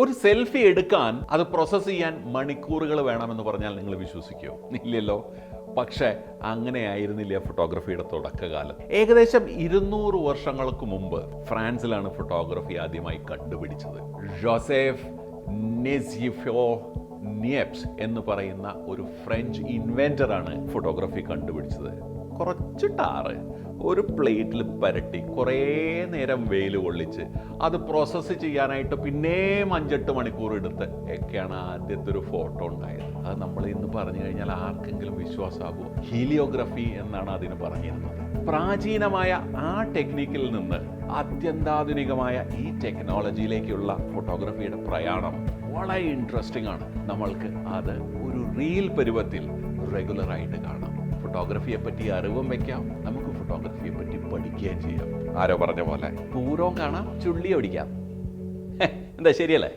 ഒരു സെൽഫി എടുക്കാൻ അത് പ്രോസസ്സ് ചെയ്യാൻ മണിക്കൂറുകൾ വേണമെന്ന് പറഞ്ഞാൽ നിങ്ങൾ വിശ്വസിക്കുമോ? ഇല്ലല്ലോ. പക്ഷേ അങ്ങനെയായിരുന്നില്ല ഫോട്ടോഗ്രഫിയുടെ തുടക്കകാലം. ഏകദേശം 200 വർഷങ്ങൾക്ക് മുമ്പ് ഫ്രാൻസിലാണ് ഫോട്ടോഗ്രഫി ആദ്യമായി കണ്ടുപിടിച്ചത്. ജോസഫ് നെസിഫോ നിയപ്സ് എന്ന് പറയുന്ന ഒരു ഫ്രഞ്ച് ഇൻവെന്ററാണ് ഫോട്ടോഗ്രഫി കണ്ടുപിടിച്ചത്. കുറച്ച് ടാറ് ഒരു പ്ലേറ്റിൽ പരട്ടി കുറേ നേരം വെയിൽ കൊള്ളിച്ച് അത് പ്രോസസ്സ് ചെയ്യാനായിട്ട് പിന്നെയും 5-8 മണിക്കൂർ എടുത്ത് ഒക്കെയാണ് ആദ്യത്തെ ഒരു ഫോട്ടോ ഉണ്ടായത്. അത് നമ്മൾ ഇന്ന് പറഞ്ഞു കഴിഞ്ഞാൽ ആർക്കെങ്കിലും വിശ്വാസമാകുമോ? ഹീലിയോഗ്രഫി എന്നാണ് അതിന് പറഞ്ഞിരുന്നത്. പ്രാചീനമായ ആ ടെക്നിക്കിൽ നിന്ന് അത്യന്താധുനികമായ ഈ ടെക്നോളജിയിലേക്കുള്ള ഫോട്ടോഗ്രഫിയുടെ പ്രയാണം വളരെ ഇൻട്രസ്റ്റിംഗ് ആണ്. നമ്മൾക്ക് അത് ഒരു റീൽ പരുവത്തിൽ റെഗുലറായിട്ട് കാണാം. ഫോട്ടോഗ്രഫിയെ പറ്റി അറിവും വയ്ക്കാം, നമുക്ക് ഫോട്ടോഗ്രഫിയെ പറ്റി പഠിക്കുകയും ചെയ്യാം. ആരോ പറഞ്ഞ പോലെ പൂരവും കാണാം, ചുള്ളി ഓടിക്കാം. എന്താ ശരിയല്ലേ?